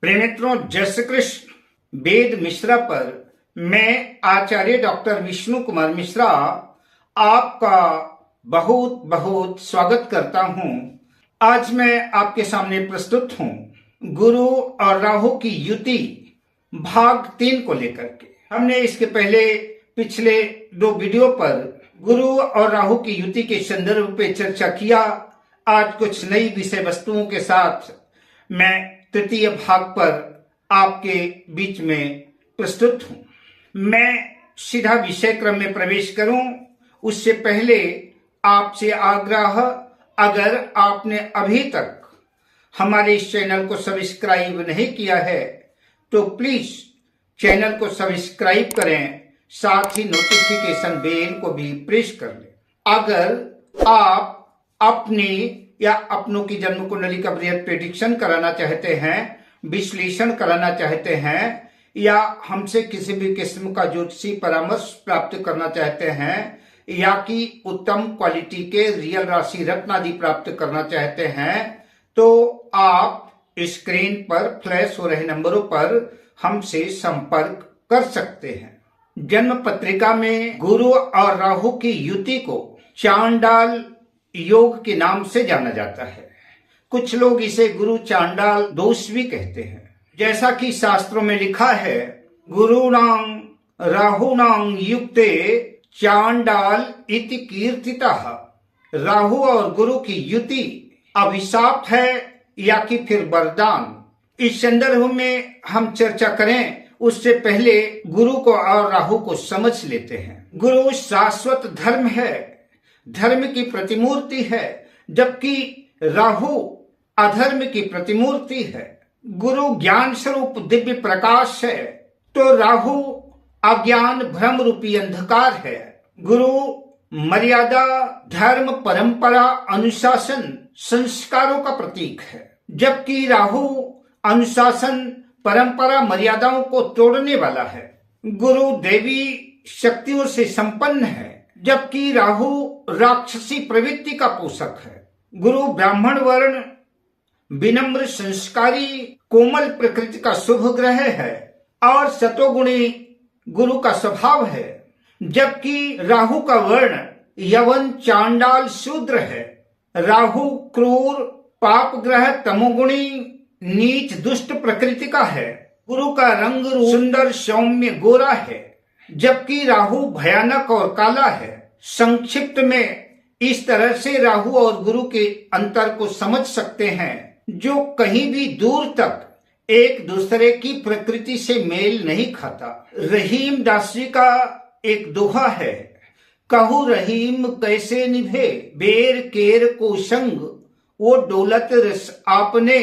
प्रेमित्रों, जय श्री कृष्ण। वेद मिश्रा पर मैं आचार्य डॉक्टर विष्णु कुमार मिश्रा आपका बहुत बहुत स्वागत करता हूं। आज मैं आपके सामने प्रस्तुत हूं गुरु और राहु की युति भाग 3 को लेकर के। हमने इसके पहले पिछले 2 वीडियो पर गुरु और राहु की युति के संदर्भ पे चर्चा किया। आज कुछ नई विषय वस्तुओं के साथ मैं तृतीय भाग पर आपके बीच में प्रस्तुत हूं। मैं सीधा विषय क्रम में प्रवेश करूं उससे पहले आपसे आग्रह, अगर आपने अभी तक हमारे इस चैनल को सब्सक्राइब नहीं किया है तो प्लीज चैनल को सब्सक्राइब करें, साथ ही नोटिफिकेशन बेल को भी प्रेस कर लें। अगर आप अपनी या अपनों की जन्म कुंडली का बृहद प्रेडिक्शन कराना चाहते हैं, विश्लेषण कराना चाहते हैं, या हमसे किसी भी किस्म का ज्योतिषी परामर्श प्राप्त करना चाहते हैं, या कि उत्तम क्वालिटी के रियल राशि रत्न आदि प्राप्त करना चाहते हैं, तो आप स्क्रीन पर फ्लैश हो रहे नंबरों पर हमसे संपर्क कर सकते हैं। जन्म पत्रिका में गुरु और राहु की युति को चांडाल योग के नाम से जाना जाता है। कुछ लोग इसे गुरु चांडाल दोष भी कहते हैं। जैसा कि शास्त्रों में लिखा है, गुरुणां राहुणां युक्ते चांडाल इति कीर्तितः। राहु और गुरु की युति अभिशाप है या कि फिर वरदान। इस संदर्भ में हम चर्चा करें उससे पहले गुरु को और राहु को समझ लेते हैं। गुरु शाश्वत धर्म है, धर्म की प्रतिमूर्ति है, जबकि राहु अधर्म की प्रतिमूर्ति है। गुरु ज्ञान स्वरूप दिव्य प्रकाश है तो राहु अज्ञान भ्रम रूपी अंधकार है। गुरु मर्यादा, धर्म, परंपरा, अनुशासन, संस्कारों का प्रतीक है, जबकि राहु अनुशासन, परंपरा, मर्यादाओं को तोड़ने वाला है। गुरु देवी शक्तियों से संपन्न है, जबकि राहु राक्षसी प्रवृत्ति का पोषक है। गुरु ब्राह्मण वर्ण, विनम्र, संस्कारी, कोमल प्रकृति का शुभ ग्रह है और सतोगुणी गुरु का स्वभाव है, जबकि राहु का वर्ण यवन, चांडाल, शूद्र है। राहु क्रूर, पाप ग्रह, तमोगुणी, नीच, दुष्ट प्रकृति का है। गुरु का रंग रूप सुंदर, सौम्य, गोरा है, जबकि राहु भयानक और काला है। संक्षिप्त में इस तरह से राहु और गुरु के अंतर को समझ सकते हैं, जो कहीं भी दूर तक एक दूसरे की प्रकृति से मेल नहीं खाता। रहीम दास जी का एक दोहा है, कहू रहीम कैसे निभे बेर केर को संग, वो डोलत रस आपने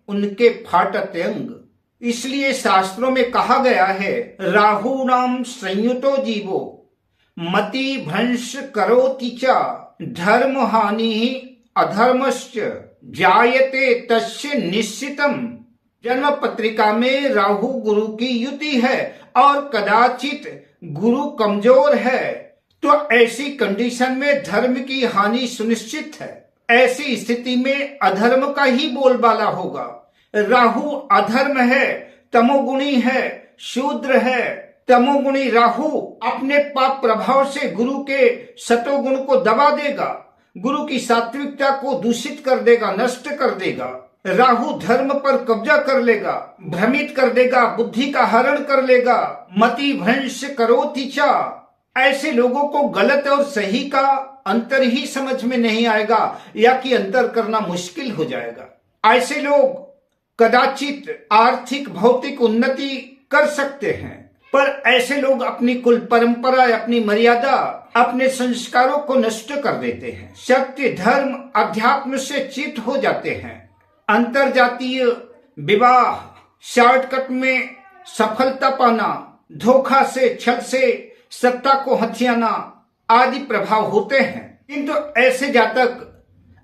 उनके फाटत अंग। इसलिए शास्त्रों में कहा गया है, राहु नाम संयुतो जीवो मति भ्रंश करोति च, धर्म हानि अधर्मश्च जायते तस्य निश्चितम। जन्म पत्रिका में राहु गुरु की युति है और कदाचित गुरु कमजोर है, तो ऐसी कंडीशन में धर्म की हानि सुनिश्चित है। ऐसी स्थिति में अधर्म का ही बोलबाला होगा। राहु अधर्म है, तमोगुणी है, शूद्र है। तमोगुणी राहु अपने पाप प्रभाव से गुरु के सतोगुण को दबा देगा, गुरु की सात्विकता को दूषित कर देगा, नष्ट कर देगा। राहु धर्म पर कब्जा कर लेगा, भ्रमित कर देगा, बुद्धि का हरण कर लेगा। मति भ्रंश करोति च। ऐसे लोगों को गलत और सही का अंतर ही समझ में नहीं आएगा, या कि अंतर करना मुश्किल हो जाएगा। ऐसे लोग कदाचित आर्थिक भौतिक उन्नति कर सकते हैं, पर ऐसे लोग अपनी कुल परंपरा, अपनी मर्यादा, अपने संस्कारों को नष्ट कर देते हैं। सत्य, धर्म, अध्यात्म से च्युत हो जाते हैं। अंतरजातीय विवाह, शॉर्टकट में सफलता पाना, धोखा से, छल से सत्ता को हथियाना आदि प्रभाव होते हैं। किंतु ऐसे जातक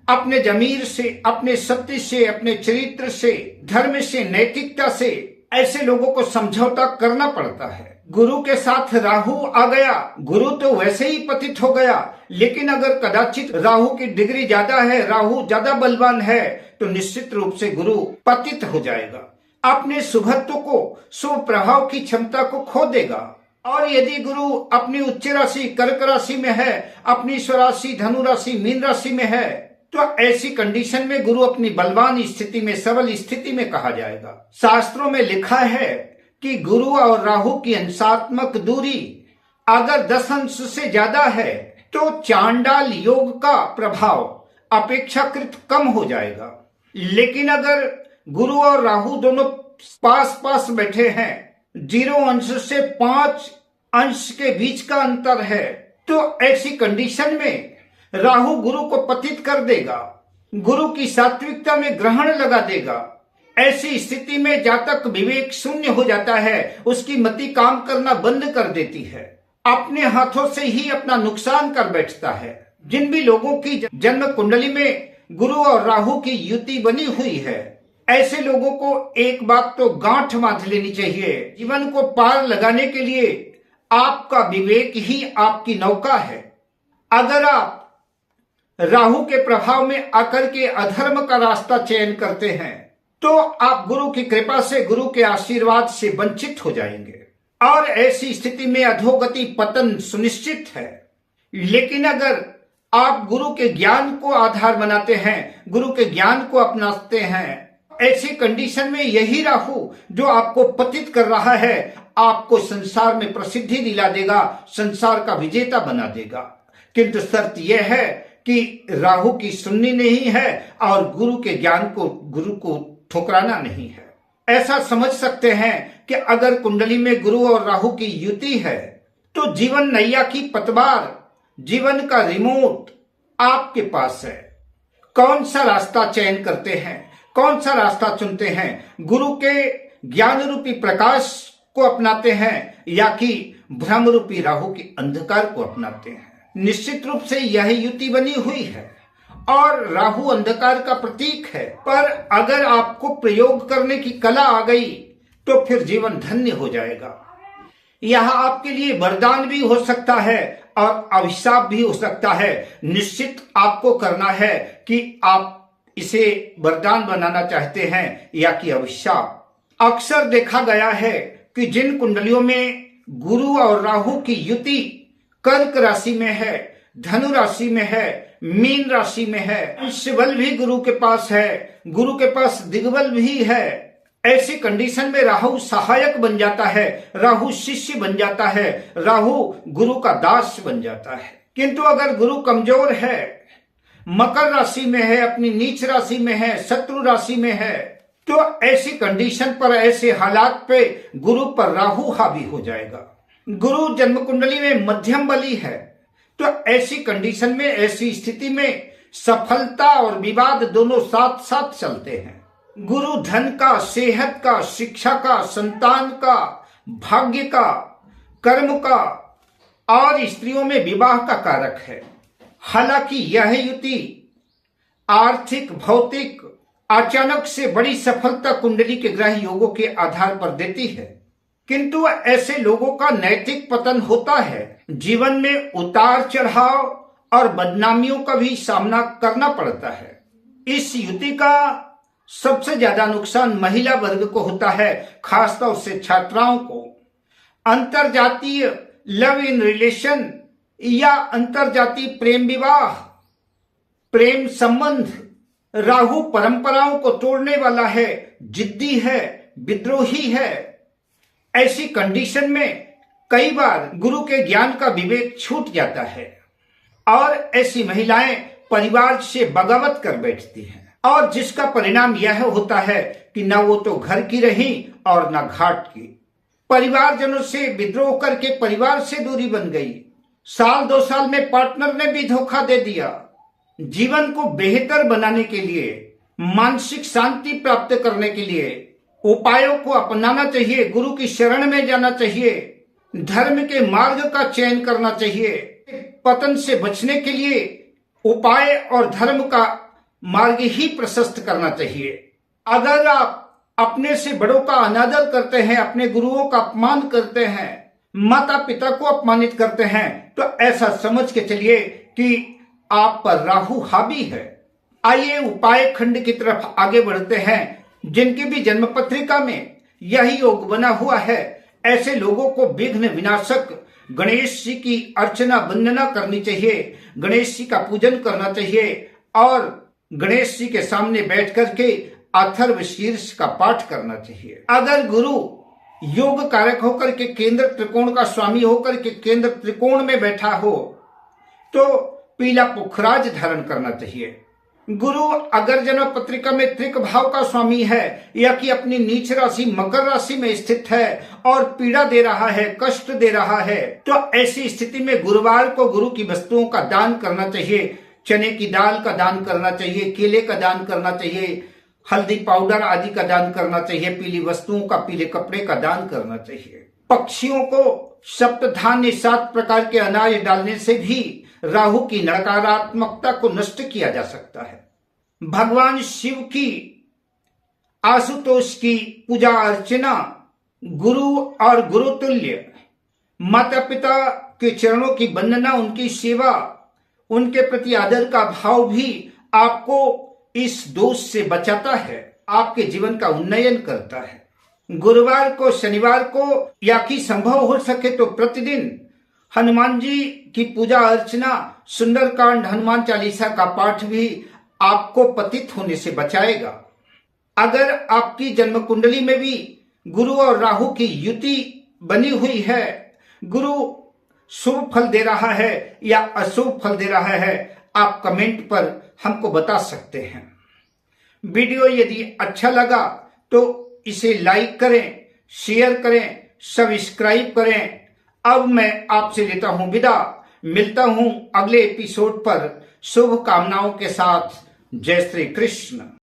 अपने जमीर से, अपने सत्य से, अपने चरित्र से, धर्म से, नैतिकता से ऐसे लोगों को समझौता करना पड़ता है। गुरु के साथ राहु आ गया, गुरु तो वैसे ही पतित हो गया, लेकिन अगर कदाचित राहु की डिग्री ज्यादा है, राहु ज्यादा बलवान है, तो निश्चित रूप से गुरु पतित हो जाएगा। अपने शुभत्व को, शुभ प्रभाव की क्षमता को खो देगा। और यदि गुरु अपनी उच्च राशि कर्क राशि में है, अपनी स्वराशि धनु राशि मीन राशि में है, तो ऐसी कंडीशन में गुरु अपनी बलवान स्थिति में, सबल स्थिति में कहा जाएगा। शास्त्रों में लिखा है कि गुरु और राहु की अंशात्मक दूरी अगर 10 अंश से ज्यादा है तो चांडाल योग का प्रभाव अपेक्षाकृत कम हो जाएगा। लेकिन अगर गुरु और राहु दोनों पास पास बैठे हैं, 0 अंश से 5 अंश के बीच का अंतर है, तो ऐसी कंडीशन में राहु गुरु को पतित कर देगा, गुरु की सात्विकता में ग्रहण लगा देगा। ऐसी स्थिति में जातक विवेक शून्य हो जाता है, उसकी मति काम करना बंद कर देती है, अपने हाथों से ही अपना नुकसान कर बैठता है। जिन भी लोगों की जन्म कुंडली में गुरु और राहु की युति बनी हुई है, ऐसे लोगों को एक बात तो गांठ बांध लेनी चाहिए, जीवन को पार लगाने के लिए आपका विवेक ही आपकी नौका है। अगर आप राहु के प्रभाव में आकर के अधर्म का रास्ता चयन करते हैं तो आप गुरु की कृपा से, गुरु के आशीर्वाद से वंचित हो जाएंगे और ऐसी स्थिति में अधोगति पतन सुनिश्चित है। लेकिन अगर आप गुरु के ज्ञान को आधार बनाते हैं, गुरु के ज्ञान को अपनाते हैं, ऐसी कंडीशन में यही राहु जो आपको पतित कर रहा है, आपको संसार में प्रसिद्धि दिला देगा, संसार का विजेता बना देगा। किंतु शर्त यह है कि राहु की सुननी नहीं है और गुरु के ज्ञान को, गुरु को ठुकराना नहीं है। ऐसा समझ सकते हैं कि अगर कुंडली में गुरु और राहु की युति है तो जीवन नैया की पतवार, जीवन का रिमोट आपके पास है। कौन सा रास्ता चयन करते हैं, कौन सा रास्ता चुनते हैं? गुरु के ज्ञान रूपी प्रकाश को अपनाते हैं या कि भ्रम रूपी राहु के अंधकार को अपनाते हैं? निश्चित रूप से यह युति बनी हुई है और राहु अंधकार का प्रतीक है, पर अगर आपको प्रयोग करने की कला आ गई तो फिर जीवन धन्य हो जाएगा। यह आपके लिए वरदान भी हो सकता है और अभिशाप भी हो सकता है। निश्चित आपको करना है कि आप इसे वरदान बनाना चाहते हैं या कि अभिशाप। अक्सर देखा गया है कि जिन कुंडलियों में गुरु और राहु की युति कर्क राशि में है, धनु राशि में है, मीन राशि में है, अंश बल भी गुरु के पास है, गुरु के पास दिग्बल भी है, ऐसी कंडीशन में राहु सहायक बन जाता है, राहु शिष्य बन जाता है, राहु गुरु का दास बन जाता है। किंतु अगर गुरु कमजोर है, मकर राशि में है, अपनी नीच राशि में है, शत्रु राशि में है, तो ऐसी कंडीशन पर, ऐसे हालात पे गुरु पर राहु हावी हो जाएगा। गुरु जन्म कुंडली में मध्यम बली है, तो ऐसी कंडीशन में, ऐसी स्थिति में सफलता और विवाद दोनों साथ साथ चलते हैं। गुरु धन का, सेहत का, शिक्षा का, संतान का, भाग्य का, कर्म का और स्त्रियों में विवाह का कारक है। हालांकि यह युति आर्थिक, भौतिक, अचानक से बड़ी सफलता कुंडली के ग्रह योगों के आधार पर देती है, किंतु ऐसे लोगों का नैतिक पतन होता है। जीवन में उतार चढ़ाव और बदनामियों का भी सामना करना पड़ता है। इस युति का सबसे ज्यादा नुकसान महिला वर्ग को होता है, खासतौर से छात्राओं को। अंतरजातीय लव इन रिलेशन या अंतरजातीय प्रेम विवाह, प्रेम संबंध, राहु परंपराओं को तोड़ने वाला है, जिद्दी है, विद्रोही है। ऐसी कंडीशन में कई बार गुरु के ज्ञान का विवेक छूट जाता है और ऐसी महिलाएं परिवार से बगावत कर बैठती हैं और जिसका परिणाम यह होता है कि न वो तो घर की रही और न घाट की। परिवारजनों से विद्रोह करके परिवार से दूरी बन गई। साल 2 साल में पार्टनर ने भी धोखा दे दिया। जीवन को बेहतर बनाने के लिए, मानसिक शांति प्राप्त करने के लिए उपायों को अपनाना चाहिए, गुरु की शरण में जाना चाहिए, धर्म के मार्ग का चयन करना चाहिए। पतन से बचने के लिए उपाय और धर्म का मार्ग ही प्रशस्त करना चाहिए। अगर आप अपने से बड़ों का अनादर करते हैं, अपने गुरुओं का अपमान करते हैं, माता पिता को अपमानित करते हैं, तो ऐसा समझ के चलिए कि आप पर राहु हावी है। आइए उपाय खंड की तरफ आगे बढ़ते हैं। जिनकी भी जन्म पत्रिका में यही योग बना हुआ है, ऐसे लोगों को विघ्न विनाशक गणेश जी की अर्चना वंदना करनी चाहिए, गणेश जी का पूजन करना चाहिए और गणेश जी के सामने बैठ करके अथर्व शीर्ष का पाठ करना चाहिए। अगर गुरु योग कारक होकर के केंद्र त्रिकोण का स्वामी होकर के केंद्र त्रिकोण में बैठा हो तो पीला पुखराज धारण करना चाहिए। गुरु अगर जन्म पत्रिका में त्रिक भाव का स्वामी है या कि अपनी नीच राशि मकर राशि में स्थित है और पीड़ा दे रहा है, कष्ट दे रहा है, तो ऐसी स्थिति में गुरुवार को गुरु की वस्तुओं का दान करना चाहिए। चने की दाल का दान करना चाहिए, केले का दान करना चाहिए, हल्दी पाउडर आदि का दान करना चाहिए, पीली वस्तुओं का, पीले कपड़े का दान करना चाहिए। पक्षियों को सप्तधान्य 7 प्रकार के अनाज डालने से भी राहु की नकारात्मकता को नष्ट किया जा सकता है। भगवान शिव की, आशुतोष की पूजा अर्चना, गुरु और गुरुतुल्य माता पिता के चरणों की वंदना, उनकी सेवा, उनके प्रति आदर का भाव भी आपको इस दोष से बचाता है, आपके जीवन का उन्नयन करता है। गुरुवार को, शनिवार को या कि संभव हो सके तो प्रतिदिन हनुमान जी की पूजा अर्चना, सुंदरकांड, हनुमान चालीसा का पाठ भी आपको पतित होने से बचाएगा। अगर आपकी जन्म कुंडली में भी गुरु और राहु की युति बनी हुई है, गुरु शुभ फल दे रहा है या अशुभ फल दे रहा है, आप कमेंट पर हमको बता सकते हैं। वीडियो यदि अच्छा लगा तो इसे लाइक करें, शेयर करें, सब्सक्राइब करें। अब मैं आपसे लेता हूं विदा, मिलता हूं अगले एपिसोड पर शुभ कामनाओं के साथ। जय श्री कृष्ण।